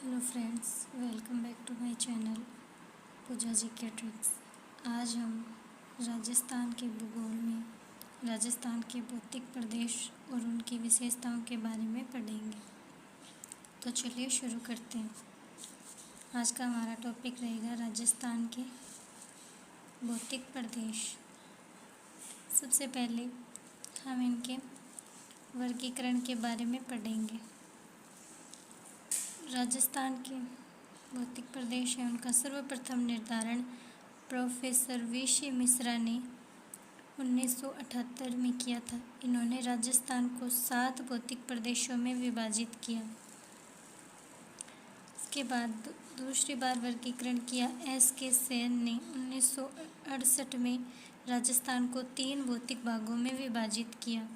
Hello friends, welcome back to my channel Pooja ji के tricks. आज हम राजस्थान के भूगोल में राजस्थान के भौतिक प्रदेश और उनकी विशेषताओं के बारे में पढ़ेंगे। तो चलिए शुरू करते हैं। आज का हमारा टॉपिक रहेगा राजस्थान के भौतिक प्रदेश। सबसे पहले हम इनके वर्गीकरण के बारे में पढ़ेंगे। राजस्थान के भौतिक प्रदेश है उनका सर्वप्रथम निर्धारण प्रोफेसर वीसी मिश्रा ने 1978 में किया था। इन्होंने राजस्थान को 7 भौतिक प्रदेशों में विभाजित किया। इसके बाद दूसरी बार वर्गीकरण किया एस.के. सेन ने 1968 में राजस्थान को 3 भौतिक भागों में विभाजित किया।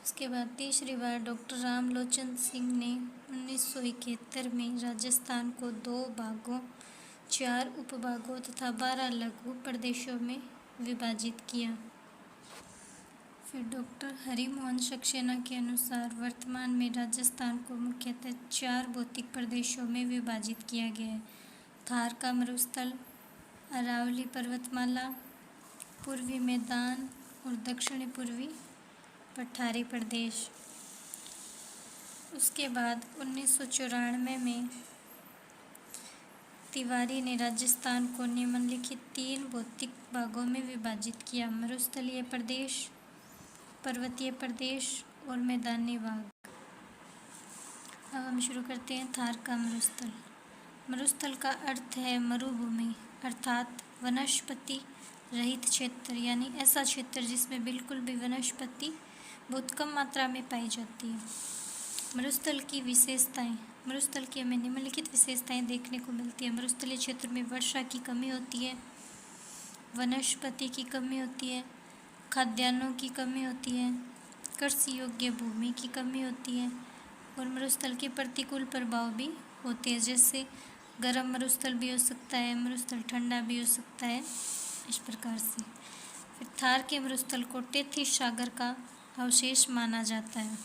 उसके बाद तीसरी बार डॉक्टर रामलोचन सिंह ने 1971 में राजस्थान को 2 भागों, 4 उपभागों तथा 12 लघु प्रदेशों में विभाजित किया। फिर डॉक्टर हरिमोहन सक्सेना के अनुसार वर्तमान में राजस्थान को मुख्यतः 4 भौतिक प्रदेशों में विभाजित किया गया है। थार का मरुस्थल, अरावली पर्वतमाला, पूर्वी मैदान और दक्षिणी पूर्वी पठारी प्रदेश। उसके बाद 1994 में तिवारी ने राजस्थान को निम्नलिखित 3 भौतिक भागों में विभाजित किया: मरुस्थलीय प्रदेश, पर्वतीय प्रदेश और मैदानी भाग। अब हम शुरू करते हैं थार का मरुस्थल। मरुस्थल का अर्थ है मरुभूमि अर्थात वनस्पति रहित क्षेत्र, यानी ऐसा क्षेत्र जिसमें बिल्कुल भी वनस्पति बहुत कम मात्रा में पाई जाती है। मरुस्थल की विशेषताएं। मरुस्थल की हमें निम्नलिखित विशेषताएं देखने को मिलती है। मरुस्थलीय क्षेत्र में वर्षा की कमी होती है, वनस्पति की कमी होती है, खाद्यान्नों की कमी होती है, कृषि योग्य भूमि की कमी होती है और मरुस्थल के प्रतिकूल प्रभाव भी होते हैं, जैसे गर्म मरुस्थल भी हो सकता है, मरुस्थल ठंडा भी हो सकता है, इस प्रकार से। फिर थार के मरुस्थल को टेथिस सागर का अवशेष माना जाता है।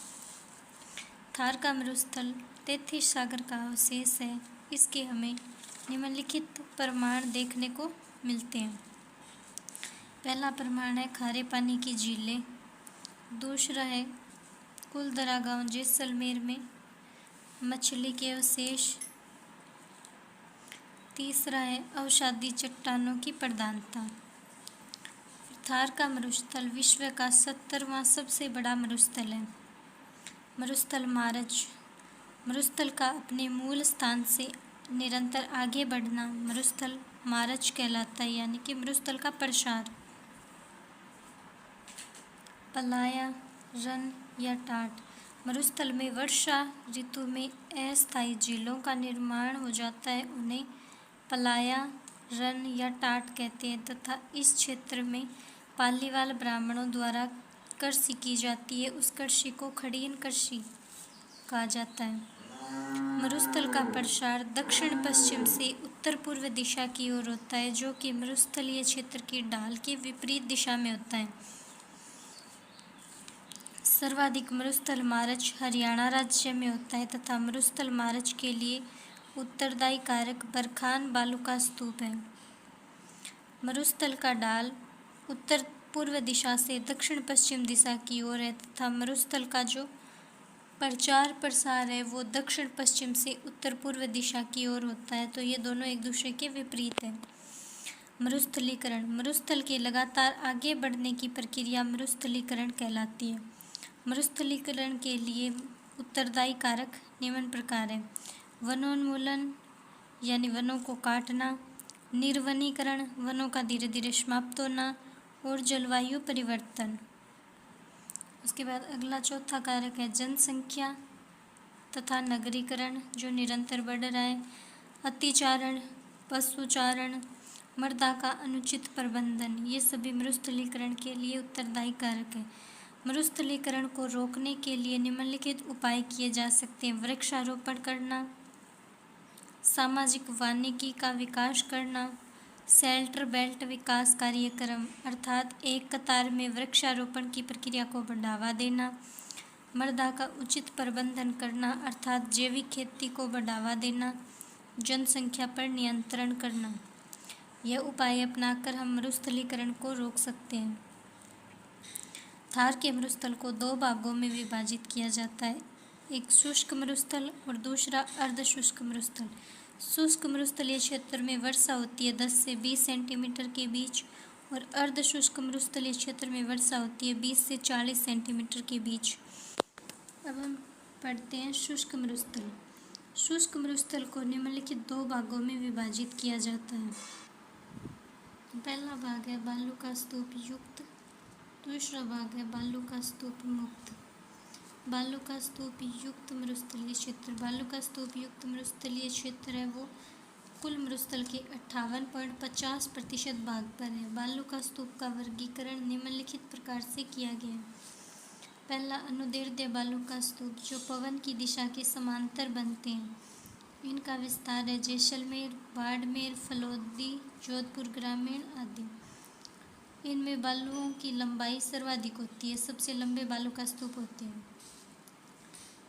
थार का मरुस्थल टेथिस सागर का अवशेष है। इसके हमें निम्नलिखित प्रमाण देखने को मिलते हैं। पहला प्रमाण है खारे पानी की झीलें। दूसरा है कुलधरा गांव जैसलमेर में मछली के अवशेष। तीसरा है अवसादी चट्टानों की प्रधानता। थार का मरुस्थल विश्व का 70वां सबसे बड़ा मरुस्थल है। मरुस्थल मार्च। मरुस्थल का अपने मूल स्थान से निरंतर आगे बढ़ना मरुस्थल मार्च कहलाता है, यानी कि मरुस्थल का प्रसार। पलाया, रन या टाट। मरुस्थल में वर्षा ऋतु में अस्थायी झीलों का निर्माण हो जाता है, उन्हें पलाया, रन या टाट कहते हैं तथा इस क्षेत्र में पालीवाल ब्राह्मणों द्वारा कृषि की जाती है। उस कृषि को खड़ीन कृषि कहा जाता है। मरुस्थल का प्रसार दक्षिण पश्चिम से उत्तर पूर्व दिशा की ओर होता है, जो कि मरुस्थलीय क्षेत्र की ढाल के विपरीत दिशा में होता है। सर्वाधिक मरुस्थल मार्च हरियाणा राज्य में होता है तथा मरुस्थल मार्च के लिए उत्तरदायी कारक बरखान बालू का स्तूप है। मरुस्थल का ढाल उत्तर पूर्व दिशा से दक्षिण पश्चिम दिशा की ओर है तथा मरुस्थल का जो प्रचार प्रसार है वो दक्षिण पश्चिम से उत्तर पूर्व दिशा की ओर होता है। तो ये दोनों एक दूसरे के विपरीत हैं। मरुस्थलीकरण। मरुस्थल के लगातार आगे बढ़ने की प्रक्रिया मरुस्थलीकरण कहलाती है। मरुस्थलीकरण के लिए उत्तरदायी कारक निम्न प्रकार है: वनोन्मूलन यानी वनों को काटना, निर्वनीकरण वनों का धीरे धीरे समाप्त होना और जलवायु परिवर्तन। उसके बाद अगला चौथा कारक है जनसंख्या तथा नगरीकरण जो निरंतर बढ़ रहा है, अतिचारण, पशुचारण, मृदा का अनुचित प्रबंधन, ये सभी मरुस्थलीकरण के लिए उत्तरदायी कारक है। मरुस्थलीकरण को रोकने के लिए निम्नलिखित उपाय किए जा सकते हैं: वृक्षारोपण करना, सामाजिक वानिकी का विकास करना, शेल्टर बेल्ट विकास कार्यक्रम अर्थात एक कतार में वृक्षारोपण की प्रक्रिया को बढ़ावा देना, मृदा का उचित प्रबंधन करना अर्थात जैविक खेती को बढ़ावा देना, जनसंख्या पर नियंत्रण करना। यह उपाय अपनाकर हम मरुस्थलीकरण को रोक सकते हैं। थार के मरुस्थल को 2 भागों में विभाजित किया जाता है, एक शुष्क मरुस्थल और दूसरा अर्ध शुष्क मरुस्थल। शुष्क मरुस्थलीय क्षेत्र में वर्षा होती है 10 से 20 सेंटीमीटर के बीच और अर्ध शुष्क मरुस्थलीय क्षेत्र में वर्षा होती है 20 से 40 सेंटीमीटर के बीच। अब हम पढ़ते हैं शुष्क मरुस्थल। शुष्क मरुस्थल को निम्नलिखित 2 भागों में विभाजित किया जाता है। पहला भाग है बालू का स्तूप युक्त, दूसरा भाग है बालू का स्तूप मुक्त। बालू का स्तूप युक्त मरुस्थलीय क्षेत्र। बालू का स्तूप युक्त मरुस्थलीय क्षेत्र है वो कुल मरुस्थल के 58.50% भाग पर है। बालू का स्तूप का वर्गीकरण निम्नलिखित प्रकार से किया गया है। पहला, अनुदैर्ध्य बालू का स्तूप जो पवन की दिशा के समांतर बनते हैं। इनका विस्तार है जैसलमेर, बाड़मेर, फलौदी, जोधपुर ग्रामीण आदि। इनमें बालुओं की लंबाई सर्वाधिक होती है, सबसे लंबे बालू का स्तूप होते हैं।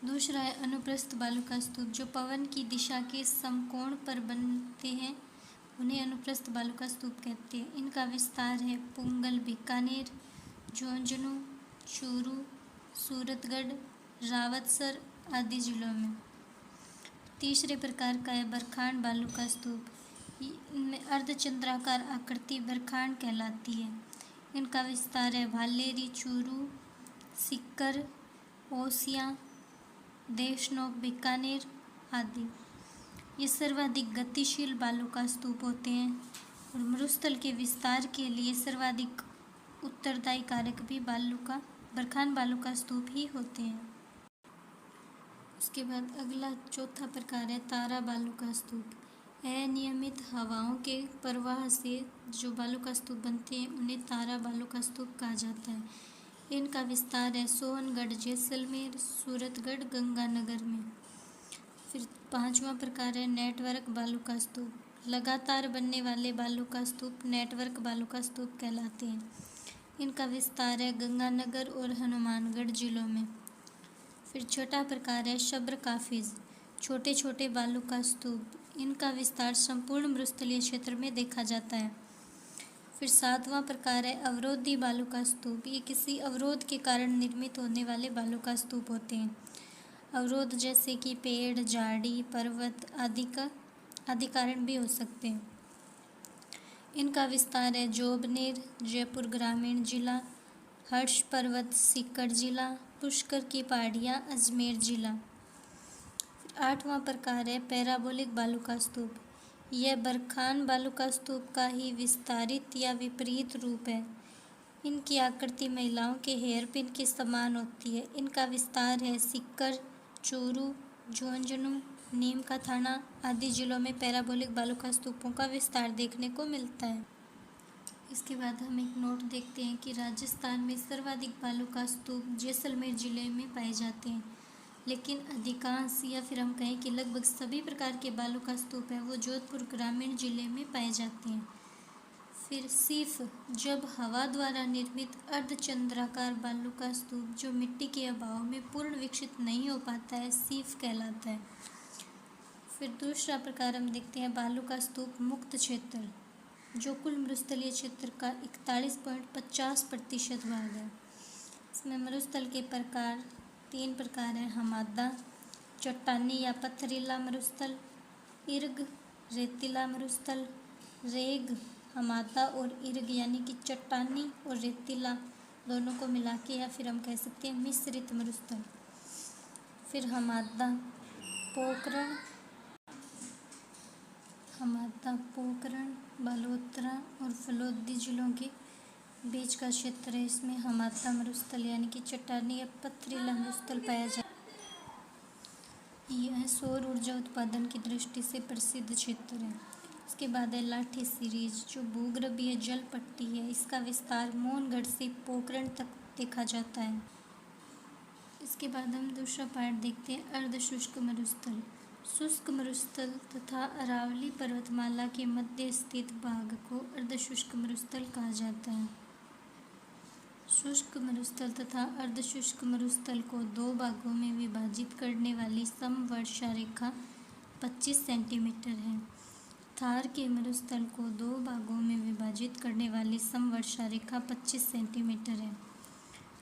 दूसरा है अनुप्रस्थ बालू का स्तूप जो पवन की दिशा के समकोण पर बनते हैं, उन्हें अनुप्रस्थ बालू का स्तूप कहते हैं। इनका विस्तार है पुंगल, बीकानेर, झुंझुनू, चूरू, सूरतगढ़, रावतसर आदि जिलों में। तीसरे प्रकार का है बरखान बालू का स्तूप। इनमें अर्धचंद्राकार आकृति बरखान कहलाती है। इनका विस्तार है भालेरी, चूरू, सीकर, ओसियां, देशनोक, बीकानेर आदि। ये सर्वाधिक गतिशील बालू का स्तूप होते हैं और मरुस्थल के विस्तार के लिए सर्वाधिक उत्तरदायी कारक भी बरखान बालू का स्तूप ही होते हैं। उसके बाद अगला चौथा प्रकार है तारा बालू का स्तूप। अनियमित हवाओं के प्रवाह से जो बालू का स्तूप बनते हैं उन्हें तारा बालू का स्तूप कहा जाता है। इनका विस्तार है सोहनगढ़, जैसलमेर, सूरतगढ़, गंगानगर में। फिर 5वां प्रकार है नेटवर्क बालू का स्तूप। लगातार बनने वाले बालू का स्तूप नेटवर्क बालू का स्तूप कहलाते हैं। इनका विस्तार है गंगानगर और हनुमानगढ़ जिलों में। फिर 6वां प्रकार है शब्र काफिज, छोटे छोटे बालू का स्तूप। इनका विस्तार संपूर्ण मरुस्थलीय क्षेत्र में देखा जाता है। फिर 7वां प्रकार है अवरोधी बालू का स्तूप। ये किसी अवरोध के कारण निर्मित होने वाले बालू का स्तूप होते हैं। अवरोध जैसे कि पेड़, झाड़ी, पर्वत आदि कारण भी हो सकते हैं। इनका विस्तार है जोबनेर, जयपुर ग्रामीण जिला, हर्ष पर्वत, सीकर जिला, पुष्कर की पहाड़ियाँ, अजमेर जिला। 8वां प्रकार है पैराबोलिक बालू का स्तूप। यह बरखान बालू का स्तूप का ही विस्तारित या विपरीत रूप है। इनकी आकृति महिलाओं के हेयरपिन के समान होती है। इनका विस्तार है सीकर, चूरू, झुंझुनू, नीम का थाना आदि जिलों में पैराबोलिक बालू का स्तूपों का विस्तार देखने को मिलता है। इसके बाद हम एक नोट देखते हैं कि राजस्थान में सर्वाधिक बालू का स्तूप जैसलमेर जिले में पाए जाते हैं, लेकिन अधिकांश या फिर हम कहें कि लगभग सभी प्रकार के बालू का स्तूप है वो जोधपुर ग्रामीण जिले में पाए जाते हैं। फिर सीफ, जब हवा द्वारा निर्मित अर्धचंद्राकार बालू का स्तूप जो मिट्टी के अभाव में पूर्ण विकसित नहीं हो पाता है, सीफ कहलाता है। फिर दूसरा प्रकार हम देखते हैं बालू का स्तूप मुक्त क्षेत्र, जो कुल मरुस्थलीय क्षेत्र का 41.50% भाग है। इसमें मरुस्थल के प्रकार 3 प्रकार हैं हमादा, चट्टानी या पथरीला मरुस्थल, इर्ग, रेतीला मरुस्थल। रेग, हमादा और इर्ग यानी कि चट्टानी और रेतीला दोनों को मिला के या फिर हम कह सकते हैं मिश्रित मरुस्थल। फिर हमादा पोखरण, बालोतरा और फलौदी जिलों के बीच का क्षेत्र है। इसमें हमादा मरुस्थल यानी कि चट्टानी या पथरीला मरुस्थल पाया जाता है। यह सौर ऊर्जा उत्पादन की दृष्टि से प्रसिद्ध क्षेत्र है। इसके बाद है लाठी सीरीज, जो भूगर्भीय जल पट्टी है। इसका विस्तार मोहनगढ़ से पोखरण तक देखा जाता है। इसके बाद हम दूसरा पार्ट देखते हैं अर्धशुष्क मरुस्थल। शुष्क मरुस्थल तथा अरावली पर्वतमाला के मध्य स्थित भाग को अर्धशुष्क मरुस्थल कहा जाता है। शुष्क मरुस्थल तथा अर्धशुष्क मरुस्थल को दो भागों में विभाजित करने वाली समवर्षा रेखा 25 सेंटीमीटर है। थार के मरुस्थल को दो भागों में विभाजित करने वाली समवर्षा रेखा 25 सेंटीमीटर है।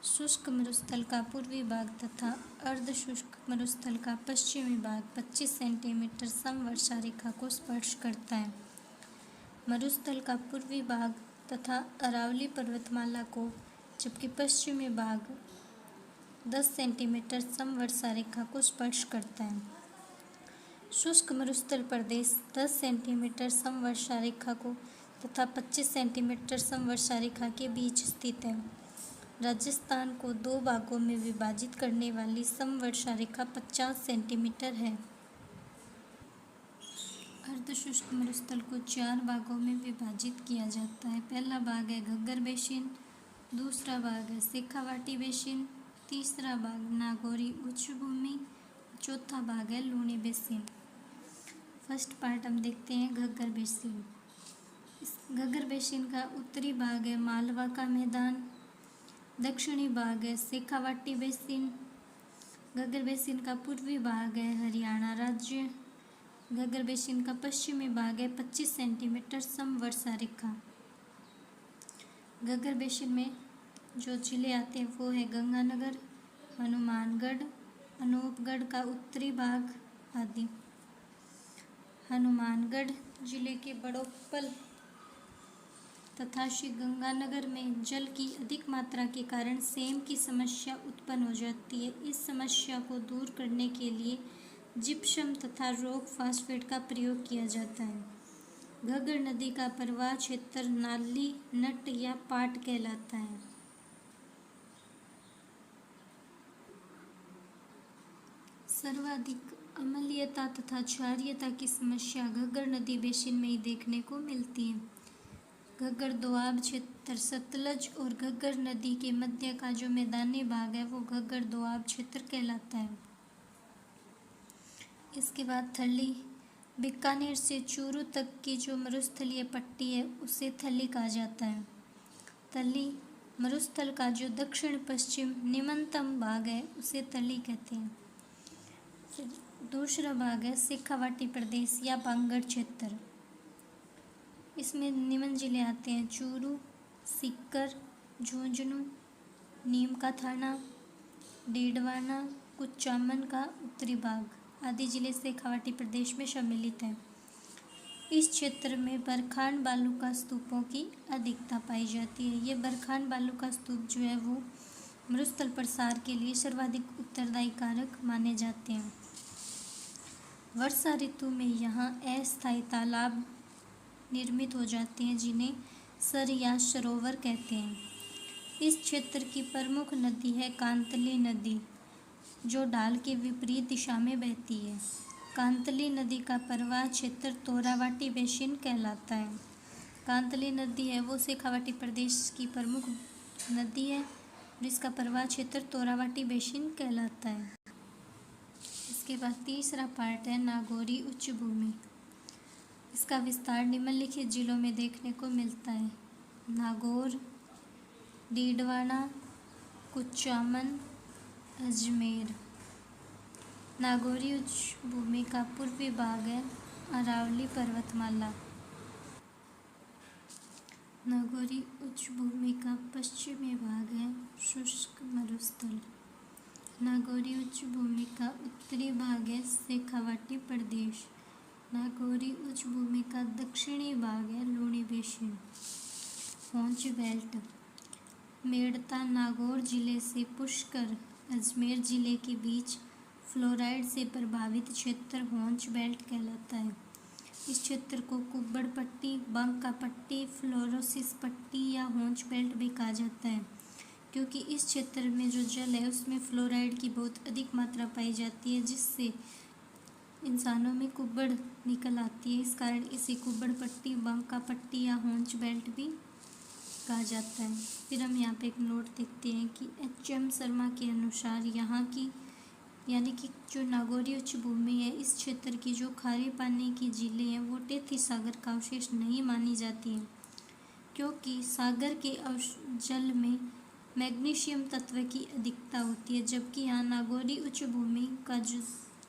शुष्क मरुस्थल का पूर्वी भाग तथा अर्धशुष्क मरुस्थल का पश्चिमी भाग 25 सेंटीमीटर समवर्षा रेखा को स्पर्श करता है। मरुस्थल का पूर्वी भाग तथा अरावली पर्वतमाला को, जबकि पश्चिमी भाग 10 सेंटीमीटर समवर्षा रेखा को स्पर्श करता है। शुष्क मरुस्थल प्रदेश 10 सेंटीमीटर समवर्षा रेखा को तथा 25 सेंटीमीटर समवर्षा रेखा के बीच स्थित है। राजस्थान को दो भागों में विभाजित करने वाली समवर्षा रेखा 50 सेंटीमीटर है। अर्धशुष्क मरुस्थल को 4 भागों में विभाजित किया जाता है। पहला भाग है घग्गर बेसिन, दूसरा भाग है शेखावाटी बेसिन, तीसरा भाग नागौरी उच्च भूमि, चौथा भाग है लूणी बेसिन। फर्स्ट पार्ट हम देखते हैं घग्गर बेसिन। इस घग्गर बेसिन का उत्तरी भाग है मालवा का मैदान, दक्षिणी भाग है शेखावाटी बेसिन। घग्गर बेसिन का पूर्वी भाग है हरियाणा राज्य। घग्गर बेसिन का पश्चिमी भाग है 25 सेंटीमीटर समवर्षा रेखा। घग्गर बेसिन में जो जिले आते हैं वो है गंगानगर, हनुमानगढ़, अनूपगढ़ का उत्तरी भाग आदि। हनुमानगढ़ जिले के बड़ोपल तथा श्री गंगानगर में जल की अधिक मात्रा के कारण सेम की समस्या उत्पन्न हो जाती है। इस समस्या को दूर करने के लिए जिप्सम तथा रॉक फास्फेट का प्रयोग किया जाता है। घग्गर नदी का प्रवाह क्षेत्र नाली, नट या पाट कहलाता है। सर्वाधिक अम्लीयता तथा क्षारीयता की समस्या घग्गर नदी बेसिन में ही देखने को मिलती है। घग्गर दोआब क्षेत्र सतलज और घग्गर नदी के मध्य का जो मैदानी भाग है वो घग्गर दोआब क्षेत्र कहलाता है। इसके बाद थली, बीकानेर से चूरू तक की जो मरुस्थलीय पट्टी है उसे थली कहा जाता है। थली मरुस्थल का जो दक्षिण पश्चिम निम्नतम भाग है उसे थली कहते हैं। फिर दूसरा भाग है शेखावाटी प्रदेश या बांगड़ क्षेत्र। इसमें निम्न जिले आते हैं चूरू, सीकर, झुंझुनू, नीम का थाना, डीडवाना, कुचामन का उत्तरी भाग आदि जिले शेखावाटी प्रदेश में सम्मिलित हैं। इस क्षेत्र में बरखान बालू का स्तूपों की अधिकता पाई जाती है। ये बरखान बालू का स्तूप जो है वो मरुस्थल प्रसार के लिए सर्वाधिक उत्तरदायी कारक माने जाते हैं। वर्षा ऋतु में यहाँ अस्थायी तालाब निर्मित हो जाते हैं जिन्हें सर या सरोवर कहते हैं। इस क्षेत्र की प्रमुख नदी है कांतली नदी, जो ढाल के विपरीत दिशा में बहती है। कांतली नदी का प्रवाह क्षेत्र तोरावाटी बेसिन कहलाता है। कांतली नदी है वो शेखावाटी प्रदेश की प्रमुख नदी है, जिसका प्रवाह क्षेत्र तोरावाटी बेसिन कहलाता है। इसके बाद तीसरा पार्ट है नागौरी उच्च भूमि। इसका विस्तार निम्नलिखित जिलों में देखने को मिलता है: नागौर, डीडवाना, कुचामन, अजमेर। नागौरी उच्च भूमि का पूर्वी भाग है अरावली पर्वतमाला। नागौरी उच्च भूमि का पश्चिमी भाग है शुष्क मरुस्थल। नागौरी उच्च भूमि का उत्तरी भाग है शेखावाटी प्रदेश। नागौरी उच्च भूमि का दक्षिणी भाग है लूणी बेसिन। होंच बेल्ट मेड़ता नागौर जिले से पुष्कर अजमेर जिले के बीच फ्लोराइड से प्रभावित क्षेत्र होंच बेल्ट कहलाता है। इस क्षेत्र को कुब्बड़ पट्टी, बंका पट्टी, फ्लोरोसिस पट्टी या होंच बेल्ट भी कहा जाता है, क्योंकि इस क्षेत्र में जो जल है उसमें फ्लोराइड की बहुत अधिक मात्रा पाई जाती है, जिससे इंसानों में कुब्बड़ निकल आती है। इस कारण इसे कुब्बड़ पट्टी, बंका पट्टी या होंच बेल्ट भी कहा जाता है। फिर हम यहाँ पे एक नोट देखते हैं कि एच.एम. शर्मा के अनुसार यहाँ की यानी कि जो नागौरी उच्च भूमि है, इस क्षेत्र की जो खारे पानी की झीलें हैं वो टेथी सागर का अवशेष नहीं मानी जाती हैं, क्योंकि सागर के जल में मैग्नीशियम तत्व की अधिकता होती है, जबकि यहाँ नागौरी उच्च भूमि का जो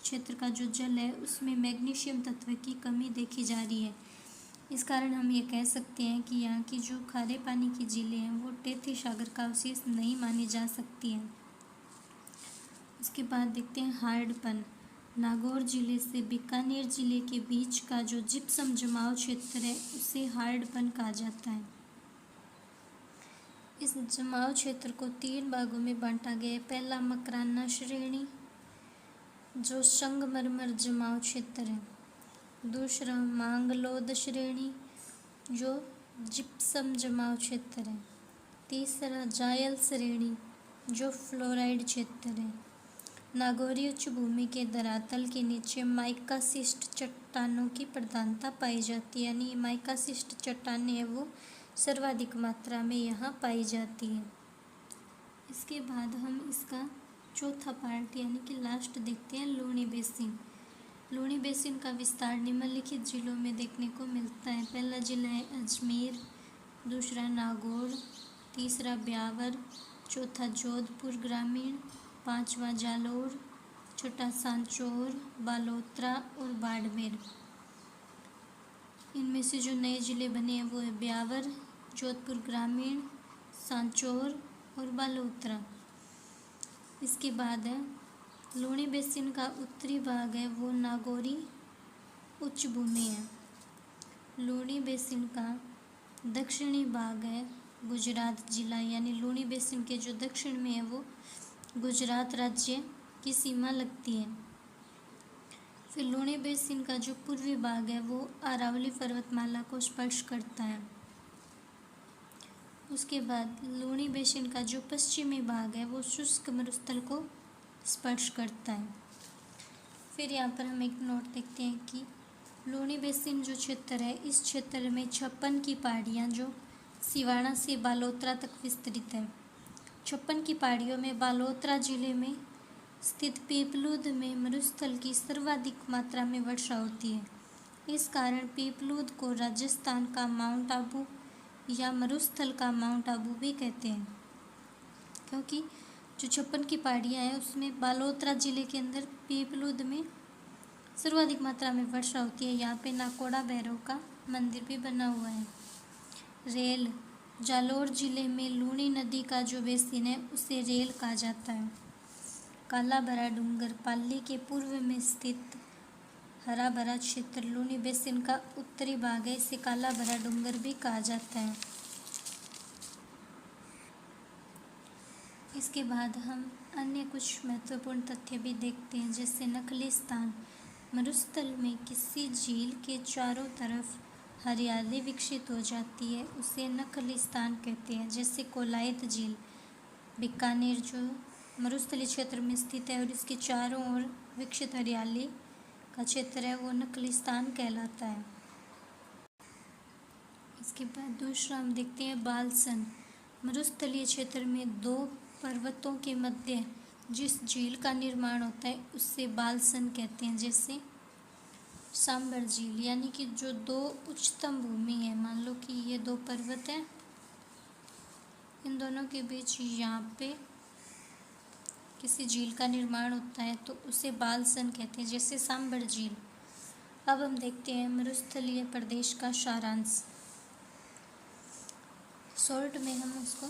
क्षेत्र का जो जल है उसमें मैग्नीशियम तत्व की कमी देखी जा रही है। इस कारण हम ये कह सकते हैं कि यहाँ की जो खारे पानी की झीलें हैं वो टेथी सागर का अवशेष नहीं मानी जा सकती हैं। इसके बाद देखते हैं हार्डपन। नागौर जिले से बीकानेर जिले के बीच का जो जिप्सम जमाव क्षेत्र है उसे हार्डपन कहा जाता है। इस जमाव क्षेत्र को 3 भागों में बांटा गया है। पहला मकराना श्रेणी जो संगमरमर जमाव क्षेत्र है। दूसरा मांगलोद श्रेणी जो जिप्सम जमाव क्षेत्र है। तीसरा जायल श्रेणी जो फ्लोराइड क्षेत्र है। नागौरी उच्च भूमि के धरातल के नीचे माइकासिस्ट चट्टानों की प्रधानता पाई जाती है, यानी माइकासिस्ट चट्टानें हैं वो सर्वाधिक मात्रा में यहाँ पाई जाती है। इसके बाद हम इसका चौथा पार्ट यानी कि लास्ट देखते हैं, लूणी बेसिन। लूणी बेसिन का विस्तार निम्नलिखित जिलों में देखने को मिलता है। पहला जिला है अजमेर, दूसरा नागौर, तीसरा ब्यावर, चौथा जोधपुर ग्रामीण, पांचवा जालोर, छठा सांचौर, बालोतरा और बाड़मेर। इनमें से जो नए जिले बने हैं वो है ब्यावर, जोधपुर ग्रामीण, सांचौर और बालोतरा। इसके बाद है लूणी बेसिन का उत्तरी भाग है वो नागौरी उच्च भूमि है। लूणी बेसिन का दक्षिणी भाग है गुजरात जिला, यानी लूणी बेसिन के जो दक्षिण में है वो गुजरात राज्य की सीमा लगती है। फिर लूणी बेसिन का जो पूर्वी भाग है वो अरावली पर्वतमाला को स्पर्श करता है। उसके बाद लूणी बेसिन का जो पश्चिमी भाग है वो शुष्क मरुस्थल को स्पर्श करता है। फिर यहाँ पर हम एक नोट देखते हैं कि लूणी बेसिन जो क्षेत्र है इस क्षेत्र में 56 की पहाड़ियाँ जो सिवाना से बालोतरा तक विस्तृत है। 56 की पहाड़ियों में बालोतरा जिले में स्थित पीपलूद में मरुस्थल की सर्वाधिक मात्रा में वर्षा होती है। इस कारण पीपलूद को राजस्थान का माउंट आबू या मरुस्थल का माउंट आबू भी कहते हैं, क्योंकि जो 56 की पहाड़ियाँ हैं उसमें बालोतरा जिले के अंदर पीपलूद में सर्वाधिक मात्रा में वर्षा होती है। यहाँ पे नाकोड़ा भैरव का मंदिर भी बना हुआ है। रेल, जालोर जिले में लूणी नदी का जो बेसिन है उसे रेल कहा जाता है। काला भरा डूंगर, पाली के पूर्व में स्थित हरा भरा क्षेत्र लूणी बेसिन का उत्तरी भाग है। इसे काला भरा डूंगर भी कहा जाता है। इसके बाद हम अन्य कुछ महत्वपूर्ण तथ्य भी देखते हैं, जैसे नकली स्थान। मरुस्थल में किसी झील के चारों तरफ हरियाली विकसित हो जाती है उसे नकली स्थान कहते हैं। जैसे कोलायत झील बीकानेर जो मरुस्थलीय क्षेत्र में स्थित है और इसके चारों ओर विकसित हरियाली का क्षेत्र है वो नकली स्थान कहलाता है। इसके बाद दूसरा हम देखते हैं बालसन। मरुस्थलीय क्षेत्र में 2 पर्वतों के मध्य जिस झील का निर्माण होता है उससे बालसन कहते हैं। जैसे सांबर झील, यानी कि जो 2 उच्चतम भूमि है, मान लो कि ये 2 पर्वत हैं, इन दोनों के बीच यहाँ पे किसी झील का निर्माण होता है तो उसे बालसन कहते हैं, जैसे सांबर झील। अब हम देखते हैं मरुस्थलीय प्रदेश का सारांश। शॉर्ट में हम उसको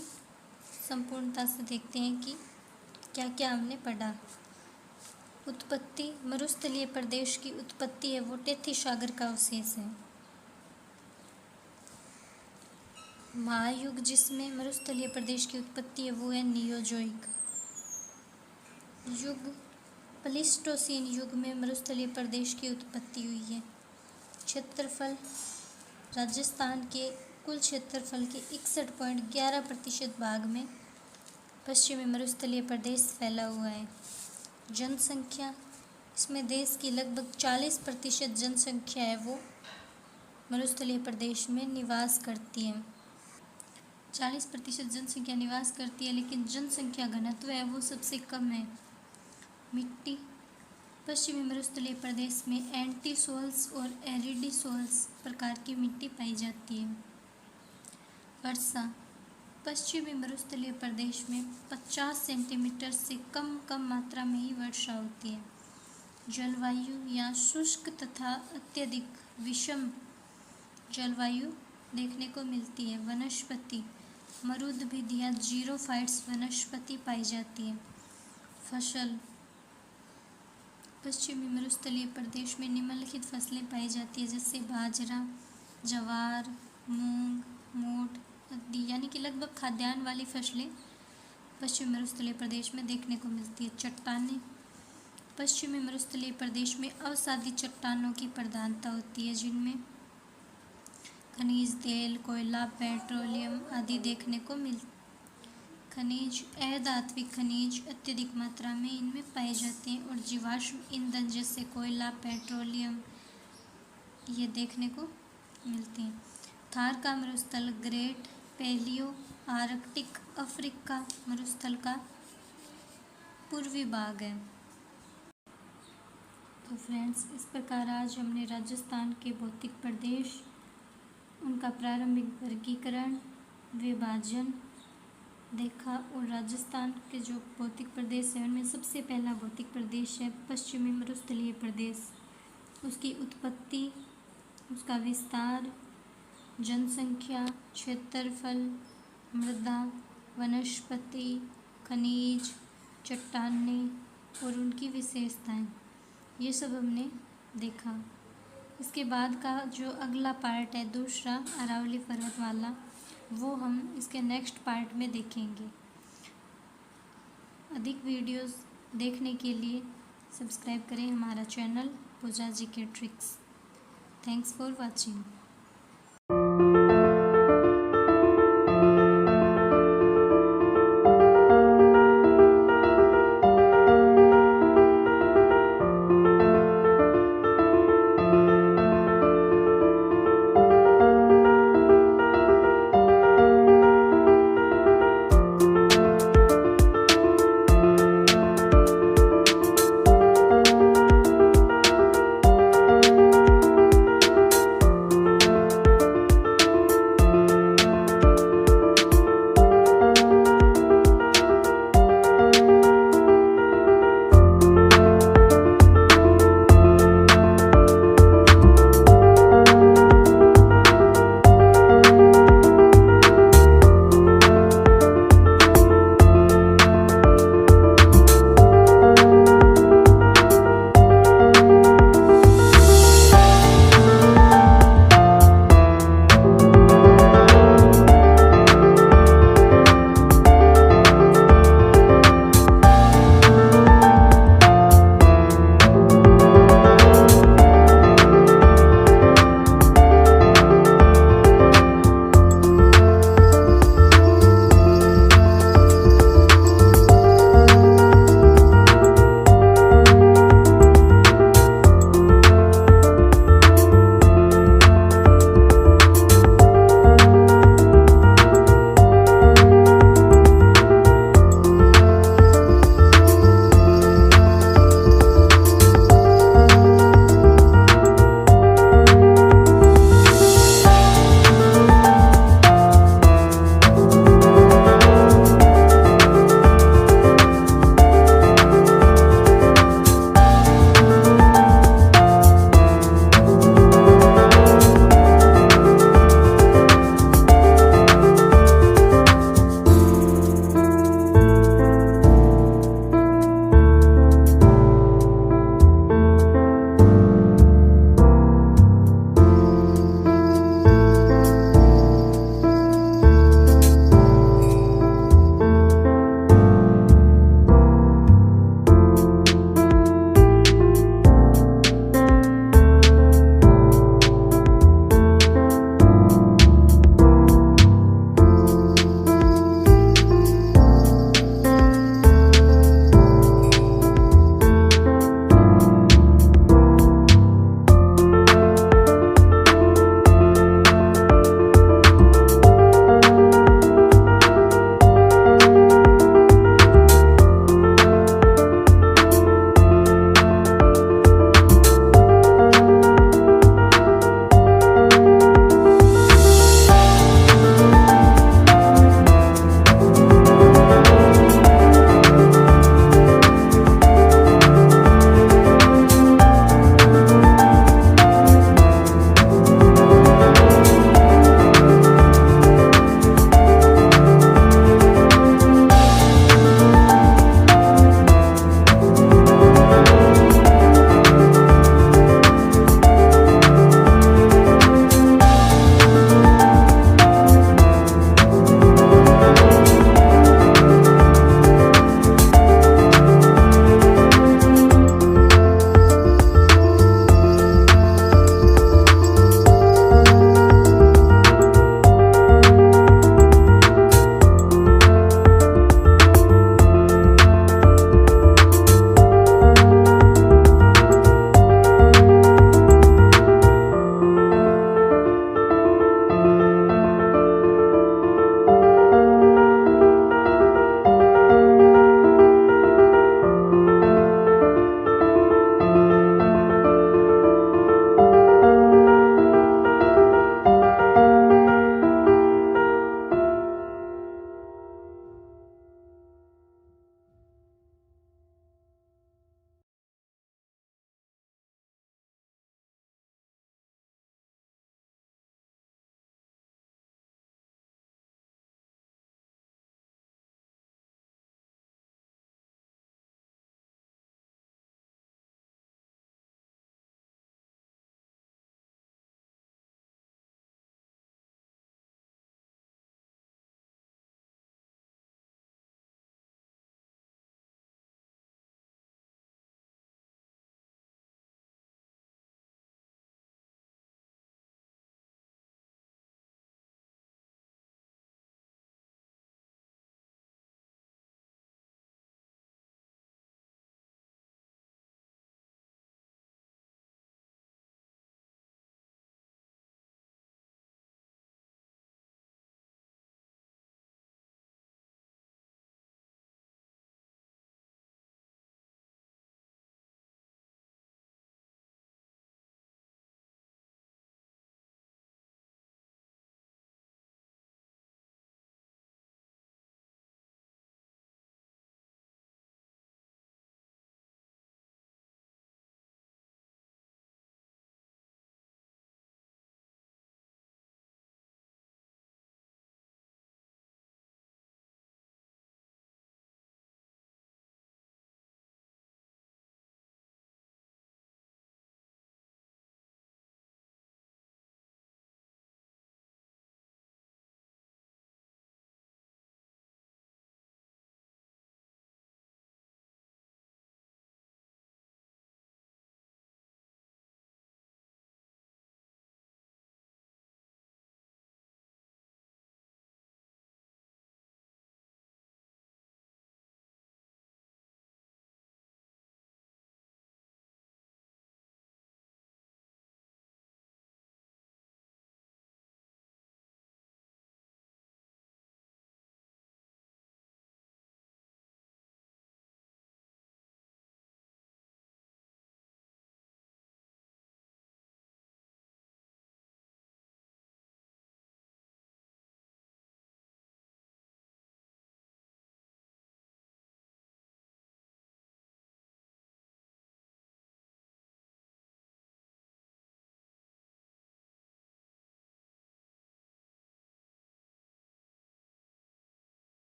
संपूर्णता से देखते हैं कि क्या क्या हमने पढ़ा। उत्पत्ति, मरुस्थलीय प्रदेश की उत्पत्ति है वो टेथी सागर का अवशेष है। महायुग जिसमें मरुस्थलीय प्रदेश की उत्पत्ति है वो है नियोजोइक युग। प्लीस्टोसीन युग में मरुस्थलीय प्रदेश की उत्पत्ति हुई है। क्षेत्रफल, राजस्थान के कुल क्षेत्रफल के 61.11% भाग में पश्चिमी मरुस्थलीय प्रदेश फैला हुआ है। जनसंख्या, इसमें देश की लगभग 40% जनसंख्या है वो मरुस्थलीय प्रदेश में निवास करती है। 40% जनसंख्या निवास करती है, लेकिन जनसंख्या घनत्व है वो सबसे कम है। मिट्टी, पश्चिमी मरुस्थलीय प्रदेश में एंटीसोल्स और एरिडीसोल्स प्रकार की मिट्टी पाई जाती है। वर्षा, पश्चिमी मरुस्थलीय प्रदेश में 50 सेंटीमीटर से कम मात्रा में ही वर्षा होती है। जलवायु यहाँ शुष्क तथा अत्यधिक विषम जलवायु देखने को मिलती है। वनस्पति मरुद्भिद या जीरोफाइट्स वनस्पति पाई जाती है। फसल पश्चिमी मरुस्थलीय प्रदेश में निम्नलिखित फसलें पाई जाती है, जैसे बाजरा, ज्वार, मूंग, मोठ आदि, यानी कि लगभग खाद्यान्न वाली फसलें पश्चिमी मरुस्थलीय प्रदेश में देखने को मिलती है। चट्टानें पश्चिमी मरुस्थलीय प्रदेश में अवसादी चट्टानों की प्रधानता होती है, जिनमें खनिज तेल, कोयला, पेट्रोलियम आदि देखने को खनिज अधात्विक खनिज अत्यधिक मात्रा में इनमें पाए जाते हैं और जीवाश्म ईंधन जैसे कोयला, पेट्रोलियम ये देखने को मिलते हैं। थार का मरुस्थल ग्रेट पैलियो आर्कटिक अफ्रीका मरुस्थल का पूर्वी भाग है। तो फ्रेंड्स, इस प्रकार आज हमने राजस्थान के भौतिक प्रदेश, उनका प्रारंभिक वर्गीकरण, विभाजन देखा और राजस्थान के जो भौतिक प्रदेश है उनमें सबसे पहला भौतिक प्रदेश है पश्चिमी मरुस्थलीय प्रदेश। उसकी उत्पत्ति, उसका विस्तार, जनसंख्या, क्षेत्रफल, मृदा, वनस्पति, खनिज, चट्टानें और उनकी विशेषताएं, ये सब हमने देखा। इसके बाद का जो अगला पार्ट है दूसरा अरावली पर्वत वाला, वो हम इसके नेक्स्ट पार्ट में देखेंगे। अधिक वीडियोस देखने के लिए सब्सक्राइब करें हमारा चैनल पूजा जी के ट्रिक्स। Thanks for watching.